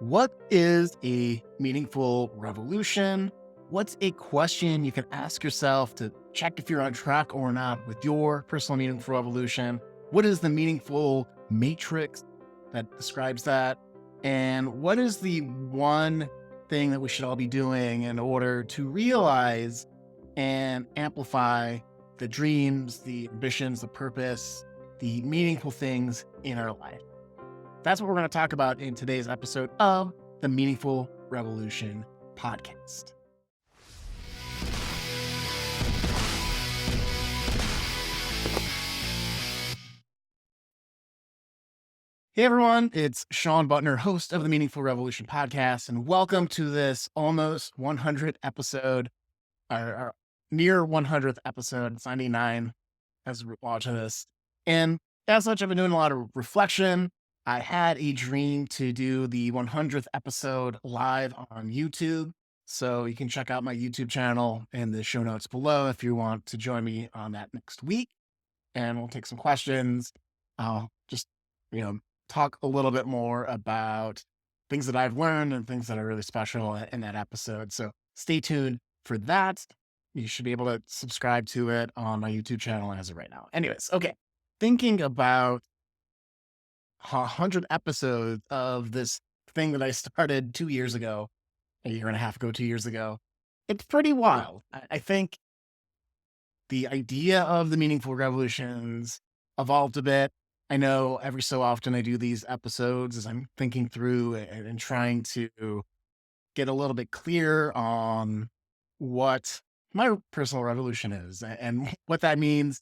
What is a meaningful revolution? What's a question you can ask yourself to check if you're on track or not with your personal meaningful revolution? What is the meaningful matrix that describes that? And what is the one thing that we should all be doing in order to realize and amplify the dreams, the ambitions, the purpose, the meaningful things in our life? That's what we're going to talk about in today's episode of the Meaningful Revolution podcast. Hey everyone, it's Shawn Buttner, host of the Meaningful Revolution podcast, and welcome to this almost 100th episode, or near 100th episode. It's 99 as we're watching this. And as such, I've been doing a lot of reflection. I had a dream to do the 100th episode live on YouTube. So you can check out my YouTube channel in the show notes below if you want to join me on that next week. And we'll take some questions. I'll just, talk a little bit more about things that I've learned and things that are really special in that episode. So stay tuned for that. You should be able to subscribe to it on my YouTube channel as of right now. Anyways, okay. Thinking about 100 episodes of this thing that I started 2 years ago, a year and a half ago, 2 years ago. It's pretty wild. I think the idea of the meaningful revolutions evolved a bit. I know every so often I do these episodes as I'm thinking through and trying to get a little bit clear on what my personal revolution is and what that means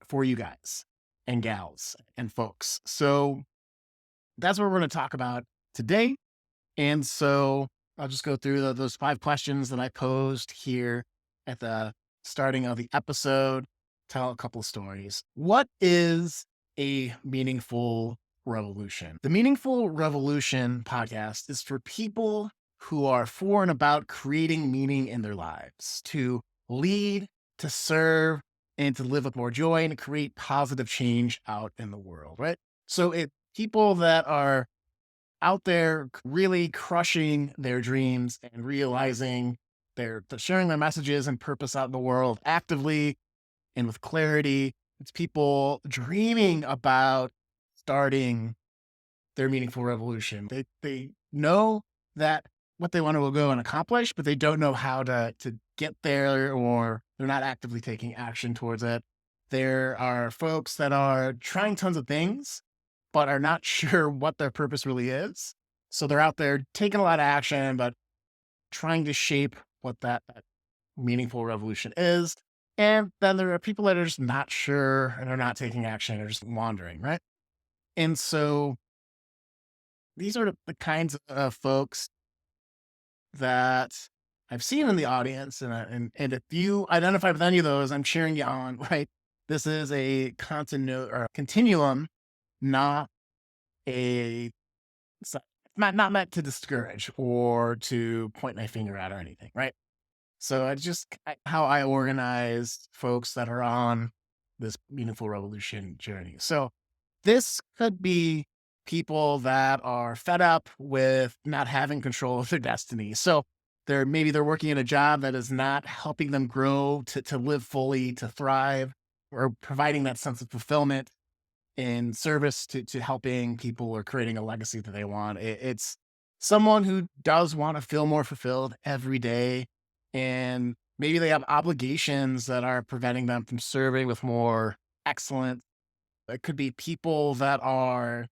for you guys and gals and folks. So that's what we're going to talk about today. And so I'll just go through those 5 questions that I posed here at the starting of the episode, tell a couple of stories. What is a meaningful revolution? The Meaningful Revolution podcast is for people who are for and about creating meaning in their lives, to lead, to serve, and to live with more joy and create positive change out in the world, right? So people that are out there really crushing their dreams and realizing they're sharing their messages and purpose out in the world actively and with clarity. It's people dreaming about starting their meaningful revolution. They know that what they want to go and accomplish, but they don't know how to get there, or they're not actively taking action towards it. There are folks that are trying tons of things, but are not sure what their purpose really is. So they're out there taking a lot of action, but trying to shape what that meaningful revolution is. And then there are people that are just not sure and are not taking action, or just wandering, right? And so these are the kinds of folks that I've seen in the audience. And if you identify with any of those, I'm cheering you on, right? This is a continuum, not a, it's not meant to discourage or to point my finger at or anything, right? So it's just how I organize folks that are on this meaningful revolution journey. So this could be people that are fed up with not having control of their destiny. So maybe they're working in a job that is not helping them grow, to live fully, to thrive, or providing that sense of fulfillment in service to helping people or creating a legacy that they want. It's someone who does want to feel more fulfilled every day. And maybe they have obligations that are preventing them from serving with more excellence. It could be people that are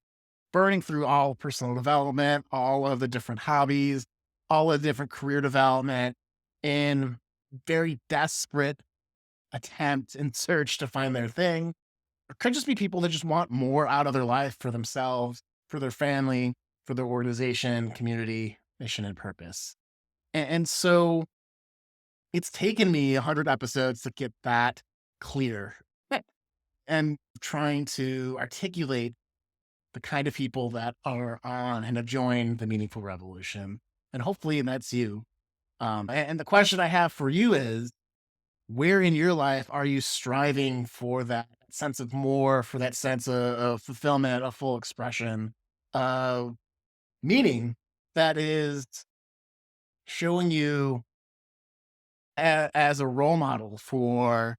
burning through all personal development, all of the different hobbies, all of the different career development, in very desperate attempt and search to find their thing. It could just be people that just want more out of their life for themselves, for their family, for their organization, community, mission, and purpose. And so it's taken me 100 episodes to get that clear and trying to articulate the kind of people that are on and have joined the meaningful revolution. And hopefully that's you. And the question I have for you is, where in your life are you striving for that sense of more, for that sense of fulfillment, of full expression, of meaning that is showing you as a role model for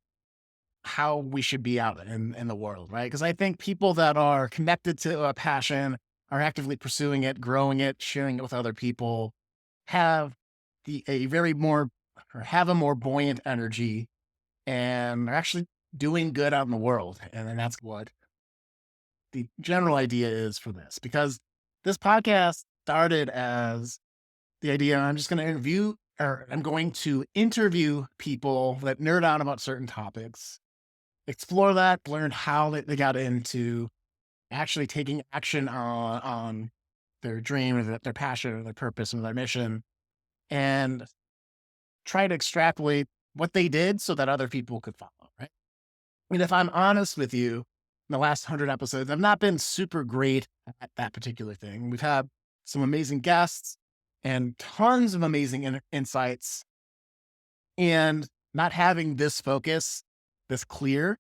how we should be out in the world, right? Because I think people that are connected to a passion, are actively pursuing it, growing it, sharing it with other people, have a very more or have a more buoyant energy and are actually doing good out in the world. And then that's what the general idea is for this, because this podcast started as the idea I'm just going to interview or I'm going to interview people that nerd out about certain topics, explore that, learn how they got into actually taking action on their dream or their passion or their purpose and their mission, and try to extrapolate what they did so that other people could follow, right? And if I'm honest with you, in the last 100 episodes, I've not been super great at that particular thing. We've had some amazing guests and tons of amazing insights, and not having this focus, this clear,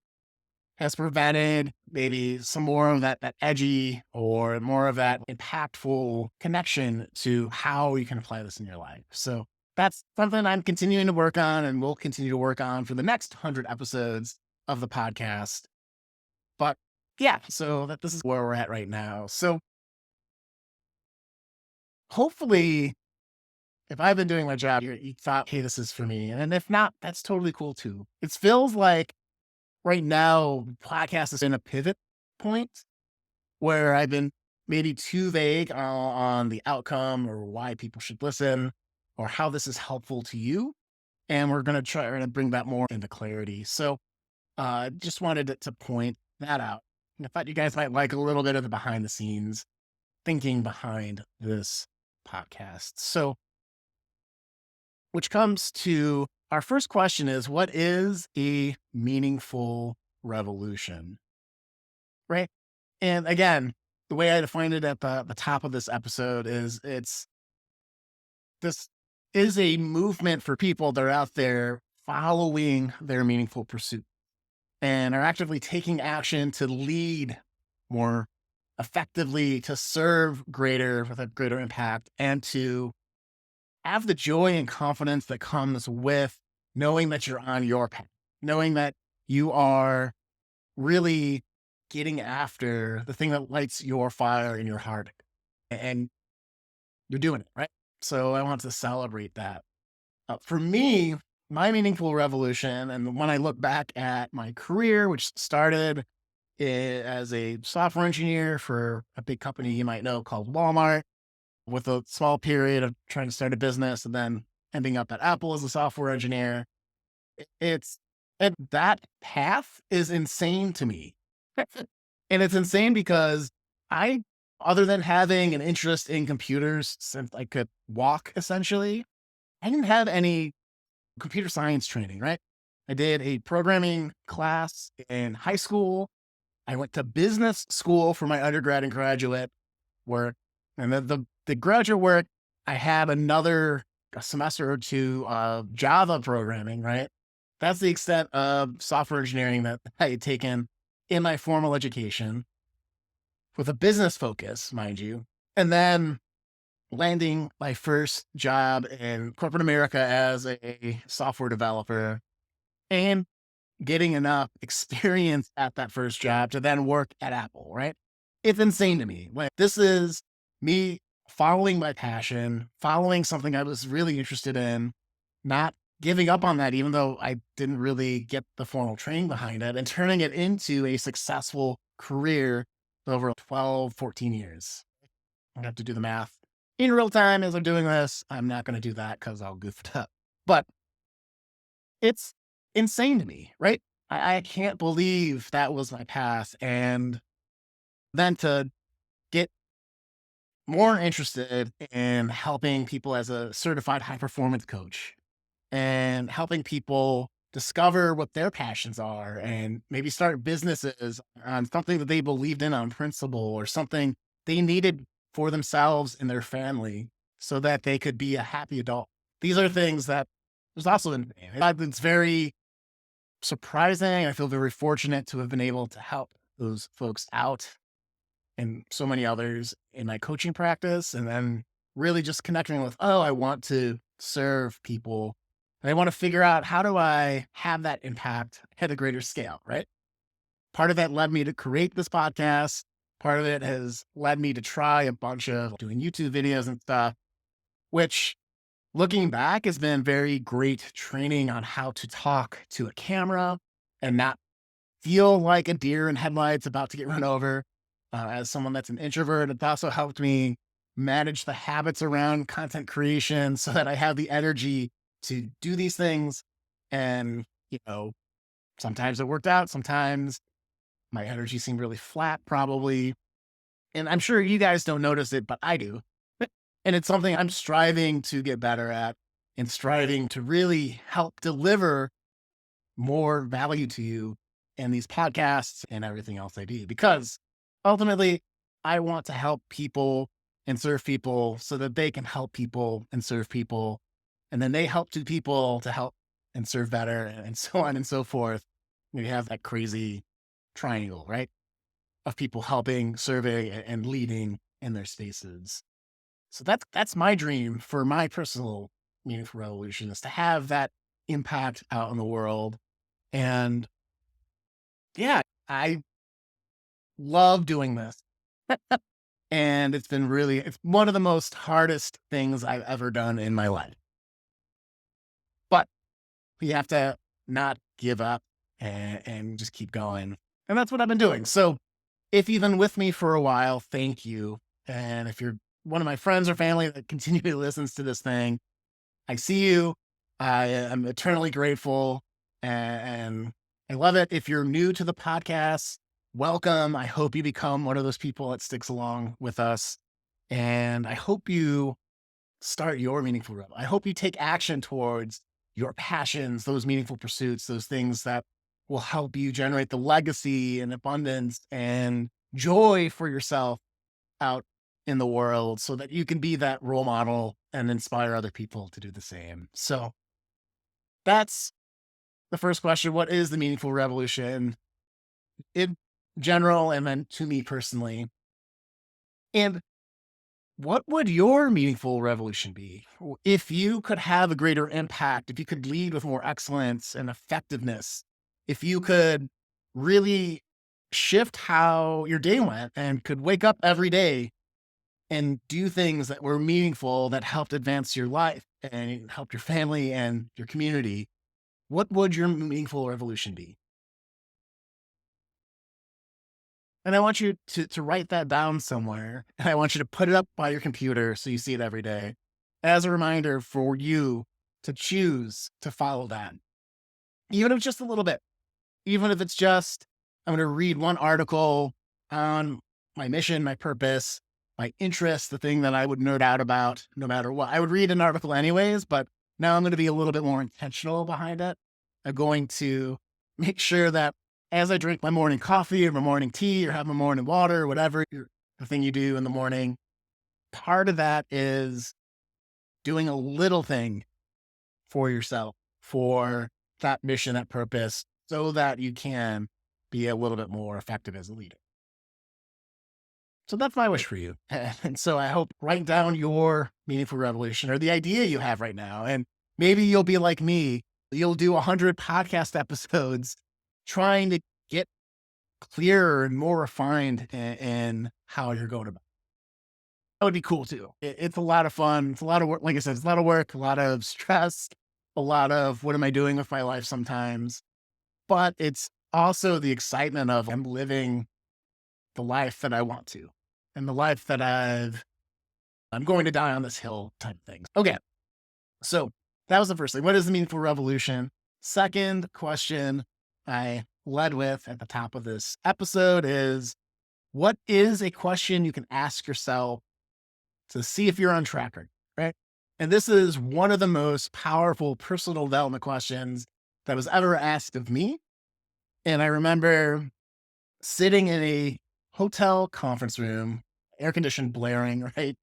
has prevented maybe some more of that edgy or more of that impactful connection to how you can apply this in your life. So that's something I'm continuing to work on and will continue to work on for the next 100 episodes of the podcast. But yeah, so this is where we're at right now. So hopefully, if I've been doing my job, you thought, hey, this is for me. And if not, that's totally cool too. It feels like right now, podcast is in a pivot point where I've been maybe too vague on the outcome or why people should listen or how this is helpful to you. And we're going to try to bring that more into clarity. So just wanted to point that out. And I thought you guys might like a little bit of the behind the scenes thinking behind this podcast. So, which comes to our first question is, what is a meaningful revolution? Right. And again, the way I defined it at the top of this episode is this is a movement for people that are out there following their meaningful pursuit and are actively taking action to lead more effectively, to serve greater with a greater impact, and to have the joy and confidence that comes with knowing that you're on your path, knowing that you are really getting after the thing that lights your fire in your heart, and you're doing it, right? So I want to celebrate that. For me, my meaningful revolution, and when I look back at my career, which started as a software engineer for a big company you might know called Walmart, with a small period of trying to start a business and then ending up at Apple as a software engineer. It's and that path is insane to me. And it's insane because I, other than having an interest in computers since I could walk essentially, I didn't have any computer science training, right? I did a programming class in high school. I went to business school for my undergrad and graduate work. And then the graduate work, I had another a semester or two of Java programming, right? That's the extent of software engineering that I had taken in my formal education with a business focus, mind you. And then landing my first job in corporate America as a software developer and getting enough experience at that first job to then work at Apple, right? It's insane to me. Like, this is me following my passion, following something I was really interested in, not giving up on that, even though I didn't really get the formal training behind it, and turning it into a successful career over 12, 14 years. I have to do the math in real time as I'm doing this. I'm not going to do that because I'll goof it up. But it's insane to me, right? I can't believe that was my path. And then to get more interested in helping people as a certified high performance coach and helping people discover what their passions are and maybe start businesses on something that they believed in on principle or something they needed for themselves and their family so that they could be a happy adult. These are things that there's also it's very surprising. I feel very fortunate to have been able to help those folks out and so many others in my coaching practice. And then really just connecting with, oh, I want to serve people. And I want to figure out how do I have that impact at a greater scale, right? Part of that led me to create this podcast. Part of it has led me to try a bunch of doing YouTube videos and stuff, which looking back has been very great training on how to talk to a camera and not feel like a deer in headlights about to get run over. As someone that's an introvert, it's also helped me manage the habits around content creation so that I have the energy to do these things. And, you know, sometimes it worked out. Sometimes my energy seemed really flat, probably. And I'm sure you guys don't notice it, but I do. And it's something I'm striving to get better at and striving to really help deliver more value to you in these podcasts and everything else I do. Because ultimately, I want to help people and serve people so that they can help people and serve people. And then they help two people to help and serve better and so on and so forth. We have that crazy triangle, right? Of people helping, serving, and leading in their spaces. So that's my dream for my personal meaningful revolution is to have that impact out in the world. And yeah, I love doing this. And it's one of the most hardest things I've ever done in my life. But you have to not give up and just keep going. And that's what I've been doing. So if you've been with me for a while, thank you. And if you're one of my friends or family that continually listens to this thing, I see you. I am eternally grateful and I love it. If you're new to the podcast, welcome. I hope you become one of those people that sticks along with us. And I hope you start your meaningful rebel. I hope you take action towards your passions, those meaningful pursuits, those things that will help you generate the legacy and abundance and joy for yourself out in the world so that you can be that role model and inspire other people to do the same. So that's the first question. What is the meaningful revolution in general and then to me personally? And what would your meaningful revolution be? If you could have a greater impact, if you could lead with more excellence and effectiveness, if you could really shift how your day went and could wake up every day and do things that were meaningful that helped advance your life and help your family and your community, what would your meaningful revolution be? And I want you to write that down somewhere. And I want you to put it up by your computer so you see it every day as a reminder for you to choose to follow that. Even if it's just a little bit, even if it's just, I'm going to read one article on my mission, my purpose, my interest, the thing that I would nerd out about no matter what. I would read an article anyways, but now I'm going to be a little bit more intentional behind it. I'm going to make sure that as I drink my morning coffee or my morning tea or have my morning water or whatever the thing you do in the morning, part of that is doing a little thing for yourself, for that mission, that purpose, so that you can be a little bit more effective as a leader. So that's my wish for you. And so I hope write down your meaningful revolution or the idea you have right now. And maybe you'll be like me. You'll do 100 podcast episodes trying to get clearer and more refined in how you're going about it. That would be cool too. It's a lot of fun. It's a lot of work. Like I said, it's a lot of work, a lot of stress, a lot of what am I doing with my life sometimes. But it's also the excitement of I'm living the life that I want to and the life that I'm going to die on this hill type thing. Okay. So that was the first thing. What is the meaningful revolution? Second question I led with at the top of this episode is what is a question you can ask yourself to see if you're on track, right? And this is one of the most powerful personal development questions that was ever asked of me. And I remember sitting in a hotel conference room, air conditioned blaring, right?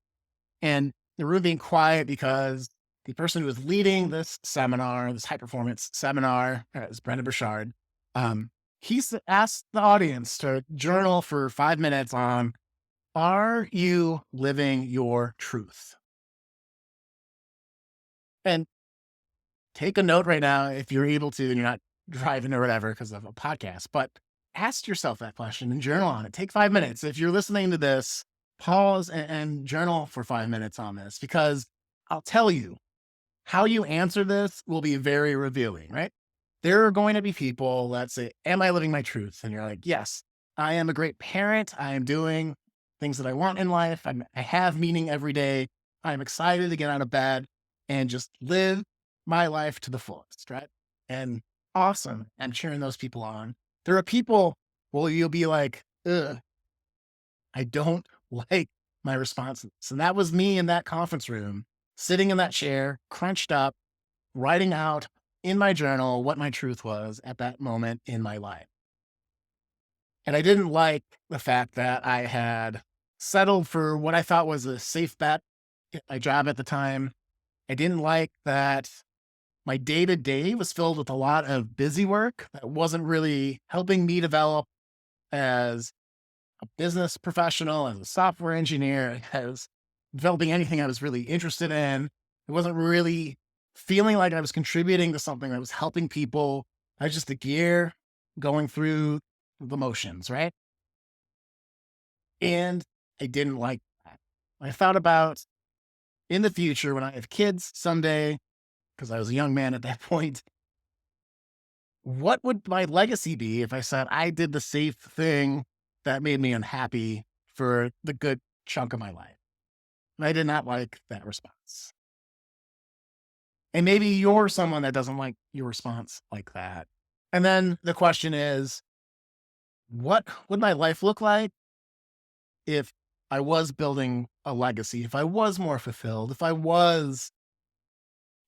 And the room being quiet because the person who was leading this seminar, this high performance seminar, is Brendan Burchard. Asked the audience to journal for 5 minutes on, are you living your truth? And take a note right now if you're able to and you're not driving or whatever because of a podcast, but ask yourself that question and journal on it. Take 5 minutes. If you're listening to this, pause and journal for 5 minutes on this because I'll tell you how you answer this will be very revealing, right? There are going to be people that say, am I living my truth? And you're like, yes, I am a great parent. I am doing things that I want in life. I have meaning every day. I'm excited to get out of bed and just live my life to the fullest, right? And awesome. And cheering those people on. There are people, well, you'll be like, ugh, I don't like my responses. And that was me in that conference room, sitting in that chair, crunched up, writing out in my journal what my truth was at that moment in my life. And I didn't like the fact that I had settled for what I thought was a safe bet at my job at the time. I didn't like that my day to day was filled with a lot of busy work that wasn't really helping me develop as a business professional, as a software engineer, as developing anything I was really interested in. It wasn't really feeling like I was contributing to something that was helping people. I was just a gear going through the motions, right? And I didn't like that. I thought about in the future when I have kids someday, because I was a young man at that point, what would my legacy be if I said I did the safe thing that made me unhappy for the good chunk of my life? And I did not like that response. And maybe you're someone that doesn't like your response like that. And then the question is, what would my life look like if I was building a legacy, if I was more fulfilled, if I was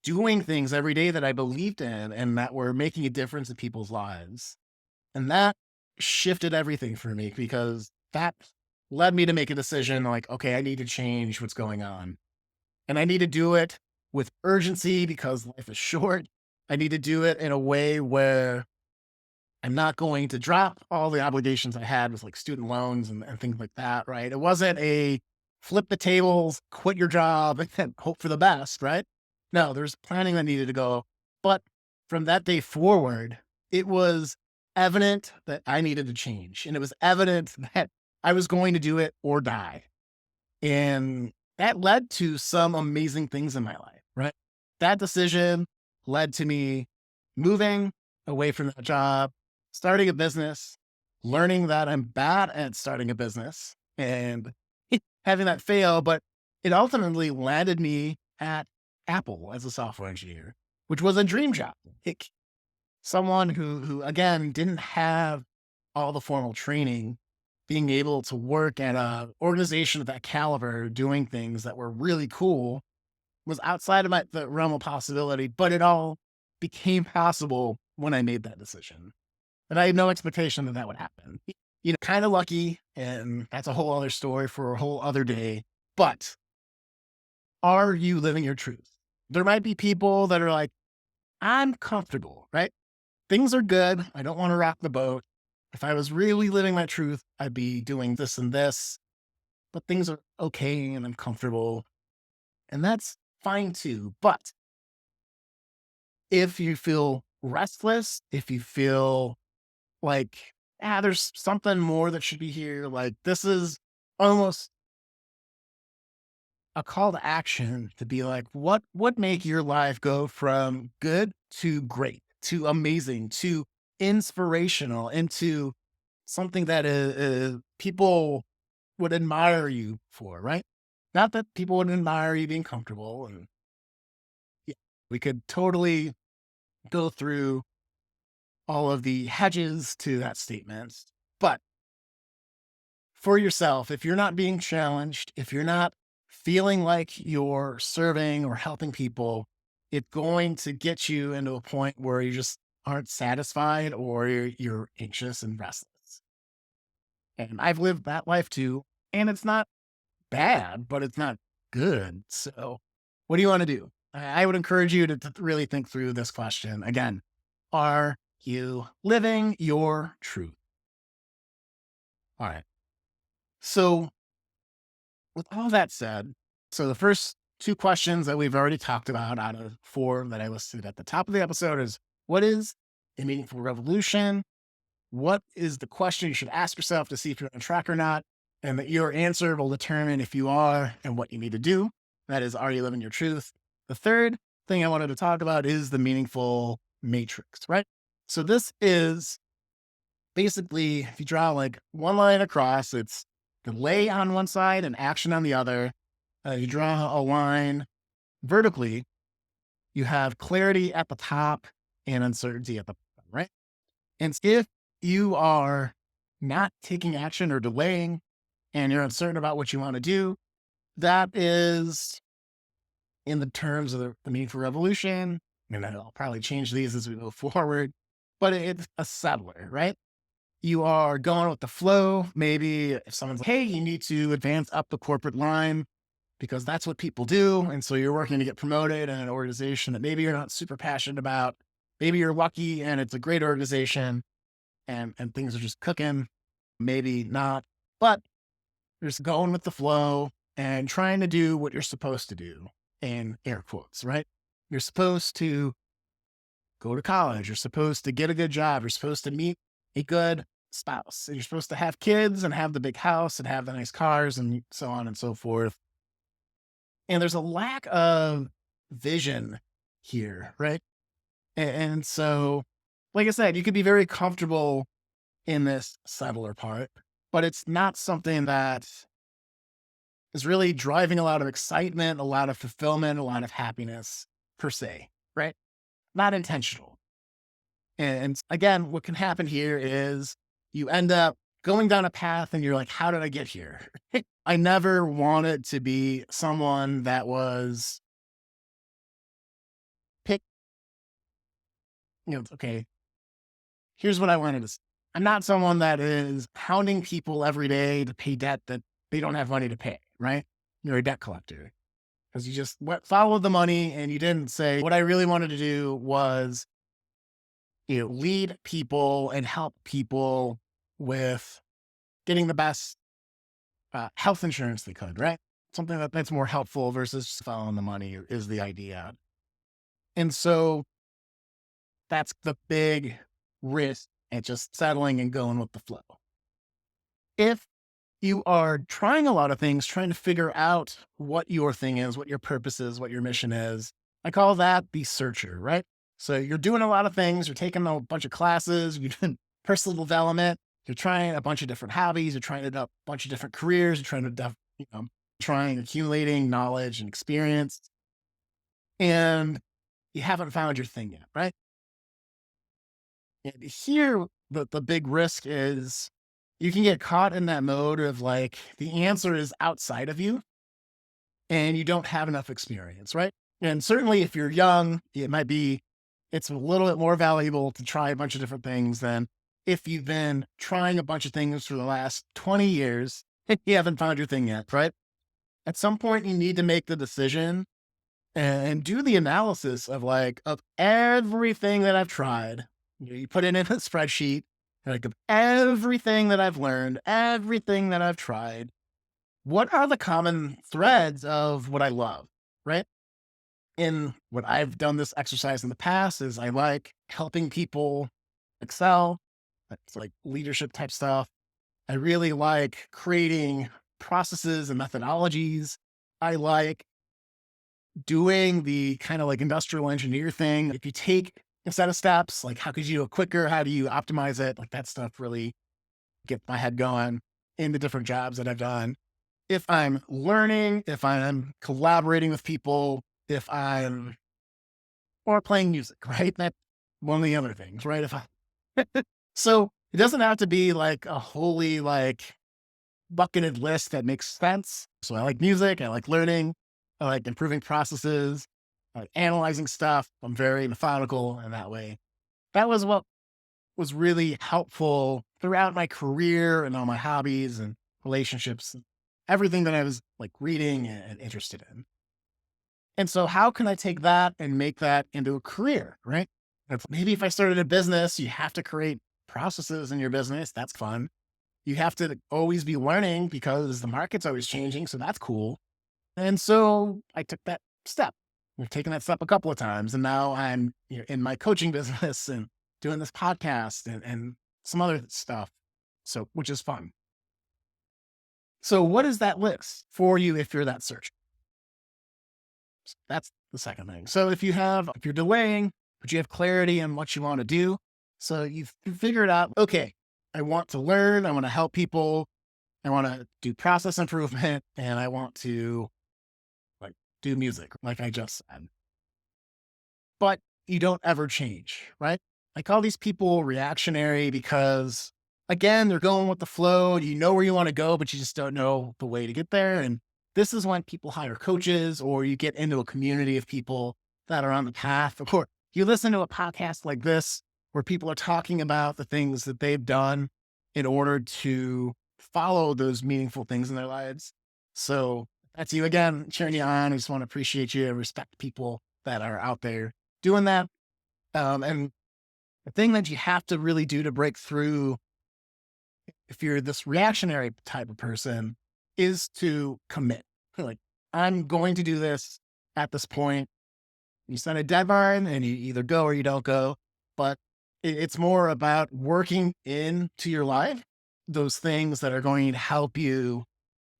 doing things every day that I believed in and that were making a difference in people's lives? And that shifted everything for me because that led me to make a decision like, okay, I need to change what's going on. And I need to do it with urgency because life is short. I need to do it in a way where I'm not going to drop all the obligations I had with like student loans and things like that, right? It wasn't a flip the tables, quit your job, and then hope for the best, right? No, there's planning that needed to go. But from that day forward, it was evident that I needed to change. And it was evident that I was going to do it or die. And that led to some amazing things in my life, right? That decision led to me moving away from that job, starting a business, learning that I'm bad at starting a business and having that fail. But it ultimately landed me at Apple as a software engineer, which was a dream job. Someone who again didn't have all the formal training, being able to work at a organization of that caliber, doing things that were really cool was outside of the realm of possibility, but it all became possible when I made that decision. And I had no expectation that that would happen. Kind of lucky, and that's a whole other story for a whole other day. But are you living your truth? There might be people that are like, I'm comfortable, right? Things are good. I don't want to rock the boat. If I was really living my truth, I'd be doing this and this, but things are okay and I'm comfortable. And that's fine too. But if you feel restless, if you feel like, there's something more that should be here, like this is almost a call to action to be like, what would make your life go from good to great, to amazing, to inspirational, into something that people would admire you for, right? Not that people would admire you being comfortable. And yeah, we could totally go through all of the hedges to that statement. But for yourself, if you're not being challenged, if you're not feeling like you're serving or helping people, it's going to get you into a point where you just aren't satisfied or you're anxious and restless. And I've lived that life too. And it's not bad, but it's not good. So, what do you want to do? I would encourage you to really think through this question. Again, are you living your truth? All right. So, with all that said, so the first two questions that we've already talked about out of four that I listed at the top of the episode is, what is a meaningful revolution? What is the question you should ask yourself to see if you're on track or not? And that your answer will determine if you are and what you need to do. That is, are you living your truth? The third thing I wanted to talk about is the meaningful matrix, right? So this is basically, if you draw like one line across, it's delay on one side and action on the other. You draw a line vertically, you have clarity at the top and uncertainty at the bottom, right? And if you are not taking action or delaying and you're uncertain about what you want to do, that is in the terms of the meaningful revolution. And I'll probably change these as we move forward, but it's a settler, right? You are going with the flow. Maybe if someone's like, hey, you need to advance up the corporate line because that's what people do. And so you're working to get promoted in an organization that maybe you're not super passionate about. Maybe you're lucky and it's a great organization and things are just cooking. Maybe not, but you're just going with the flow and trying to do what you're supposed to do in air quotes, right? You're supposed to go to college. You're supposed to get a good job. You're supposed to meet a good spouse. And you're supposed to have kids and have the big house and have the nice cars and so on and so forth. And there's a lack of vision here, right? And so, like I said, you could be very comfortable in this settler part, but it's not something that is really driving a lot of excitement, a lot of fulfillment, a lot of happiness per se, right? Not intentional. And again, what can happen here is you end up going down a path and you're like, how did I get here? I never wanted to be someone that was pick, okay, here's what I wanted to. I'm not someone that is hounding people every day to pay debt that they don't have money to pay, right? You're a debt collector because you just followed the money and you didn't say, what I really wanted to do was, lead people and help people with getting the best health insurance they could, right? Something that's more helpful versus just following the money is the idea. And so that's the big risk and just settling and going with the flow. If you are trying a lot of things, trying to figure out what your thing is, what your purpose is, what your mission is, I call that the searcher, right? So you're doing a lot of things. You're taking a bunch of classes, you're doing personal development, you're trying a bunch of different hobbies, you're trying a bunch of different careers, you're trying to, trying accumulating knowledge and experience, and you haven't found your thing yet, right? And here, the big risk is you can get caught in that mode of like the answer is outside of you and you don't have enough experience, right? And certainly if you're young, it's a little bit more valuable to try a bunch of different things than if you've been trying a bunch of things for the last 20 years and you haven't found your thing yet, right? At some point, you need to make the decision and do the analysis of everything that I've tried. You put it in a spreadsheet, like of everything that I've learned, everything that I've tried. What are the common threads of what I love, right? In what I've done this exercise in the past is I like helping people excel. It's like leadership type stuff. I really like creating processes and methodologies. I like doing the kind of like industrial engineer thing. If you take a set of steps, like how could you do it quicker? How do you optimize it? Like that stuff really gets my head going in the different jobs that I've done. If I'm learning, if I'm collaborating with people, if I'm or playing music, right? That's one of the other things, right? So it doesn't have to be like a wholly like bucketed list that makes sense. So I like music, I like learning, I like improving processes, I like analyzing stuff. I'm very methodical in that way. That was what was really helpful throughout my career and all my hobbies and relationships, and everything that I was like reading and interested in. And so how can I take that and make that into a career, right? Maybe if I started a business, you have to create processes in your business. That's fun. You have to always be learning because the market's always changing. So that's cool. And so I took that step. I've taken that step a couple of times, and now I'm in my coaching business and doing this podcast and some other stuff. So, which is fun. So, what is that list for you if you're that search? That's the second thing. So, if you're delaying, but you have clarity on what you want to do, so you figured out, okay, I want to learn, I want to help people, I want to do process improvement, and I want to like do music, like I just said. But you don't ever change, right? I call these people reactionary because, again, they're going with the flow. You know where you want to go, but you just don't know the way to get there. And this is when people hire coaches or you get into a community of people that are on the path. Or you listen to a podcast like this where people are talking about the things that they've done in order to follow those meaningful things in their lives. So that's you again, cheering you on. I just want to appreciate you and respect people that are out there doing that. And the thing that you have to really do to break through, if you're this reactionary type of person, is to commit. Like, I'm going to do this at this point. You set a deadline and you either go or you don't go. But it's more about working into your life those things that are going to help you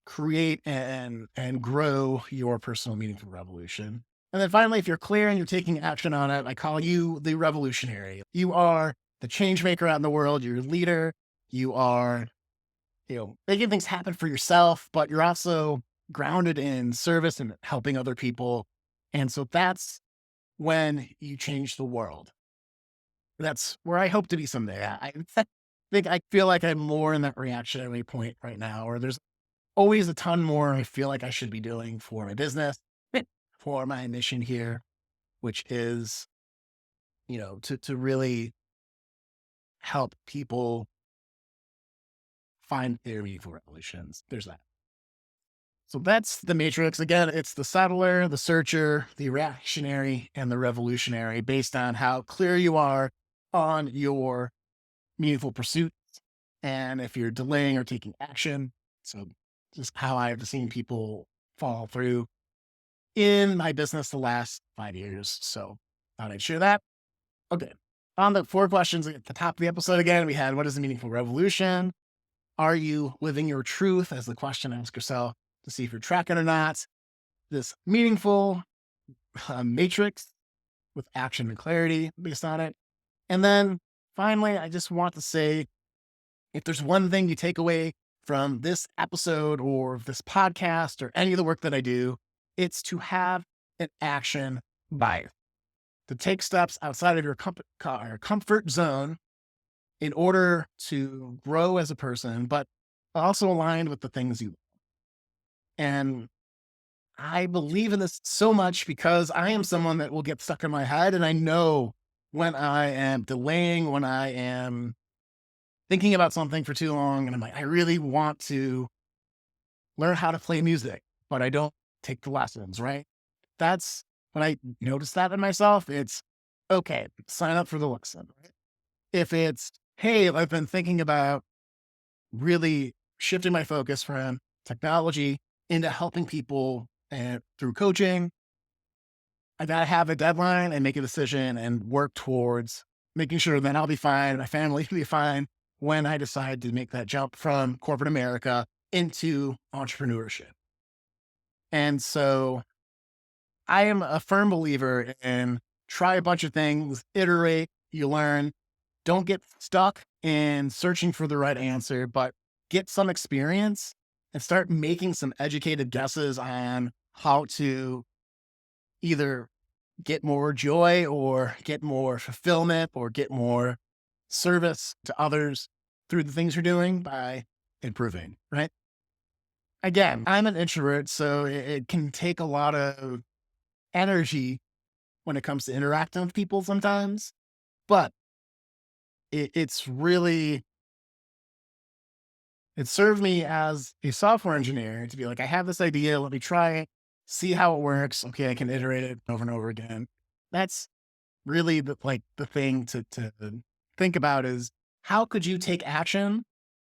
create and grow your personal meaningful revolution. And then finally, if you're clear and you're taking action on it, I call you the revolutionary. You are the change maker out in the world. You're a leader. You are, making things happen for yourself, but you're also grounded in service and helping other people. And so that's when you change the world. That's where I hope to be someday. I feel like I'm more in that reactionary point right now, or there's always a ton more I feel like I should be doing for my business, for my mission here, which is, to really help people find their meaningful revolutions. There's that. So that's the matrix. Again, it's the settler, the searcher, the reactionary, and the revolutionary based on how clear you are on your meaningful pursuit. And if you're delaying or taking action. So just how I've seen people fall through in my business the last 5 years. So thought I'd share that. Okay. On the 4 questions at the top of the episode again, we had what is a meaningful revolution? Are you living your truth as the question to ask yourself to see if you're tracking or not? This meaningful matrix with action and clarity based on it. And then finally, I just want to say, if there's one thing you take away from this episode or this podcast or any of the work that I do, it's to have an action bias, to take steps outside of your comfort zone in order to grow as a person, but also aligned with the things you. And I believe in this so much because I am someone that will get stuck in my head. And I know when I am delaying, when I am thinking about something for too long, and I'm like, I really want to learn how to play music, but I don't take the lessons, right? That's when I notice that in myself. It's okay, sign up for the lesson. Right? If it's, hey, I've been thinking about really shifting my focus from technology into helping people and through coaching, I gotta have a deadline and make a decision and work towards making sure that I'll be fine, my family will be fine when I decide to make that jump from corporate America into entrepreneurship. And so I am a firm believer in try a bunch of things, iterate, you learn. Don't get stuck in searching for the right answer, but get some experience and start making some educated guesses on how to either get more joy or get more fulfillment or get more service to others through the things you're doing by improving, right? Again, I'm an introvert, so it can take a lot of energy when it comes to interacting with people sometimes, but it's really, it served me as a software engineer to be like, I have this idea, let me try it, see how it works. Okay, I can iterate it over and over again. That's really the thing to think about is how could you take action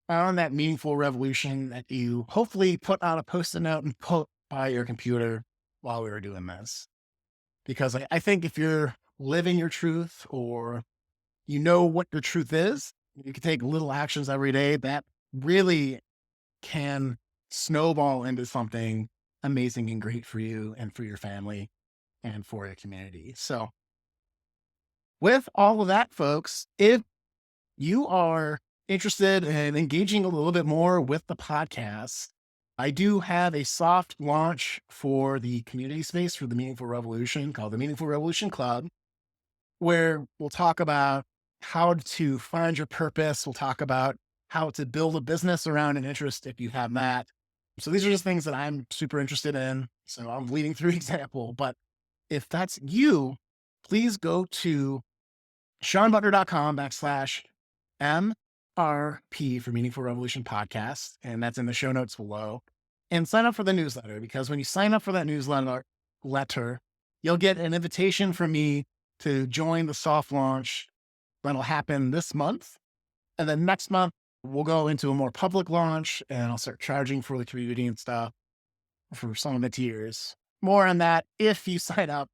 on that meaningful revolution that you hopefully put on a post-it note and by your computer while we were doing this. Because I think if you're living your truth, or you know what your truth is, you can take little actions every day that really can snowball into something amazing and great for you and for your family and for your community. So, with all of that, folks, if you are interested in engaging a little bit more with the podcast, I do have a soft launch for the community space for the Meaningful Revolution called the Meaningful Revolution Club, where we'll talk about how to find your purpose. We'll talk about how to build a business around an interest if you have that. So these are just things that I'm super interested in. So I'm leading through example, but if that's you, please go to ShawnButtner.com/MRP for Meaningful Revolution Podcast. And that's in the show notes below. And sign up for the newsletter, because when you sign up for that newsletter, you'll get an invitation from me to join the soft launch that'll happen this month. And then next month, we'll go into a more public launch, and I'll start charging for the community and stuff for some of the tiers. More on that if you sign up.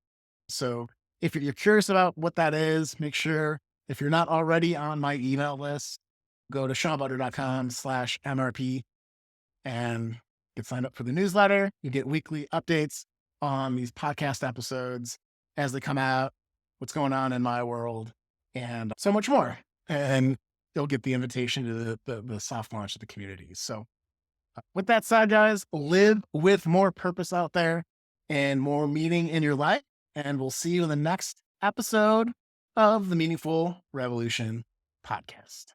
So if you're curious about what that is, make sure, if you're not already on my email list, go to ShawnButtner.com/MRP and get signed up for the newsletter. You get weekly updates on these podcast episodes as they come out, what's going on in my world, and so much more. And you'll get the invitation to the soft launch of the community. So with that said, guys, live with more purpose out there and more meaning in your life. And we'll see you in the next episode of the Meaningful Revolution podcast.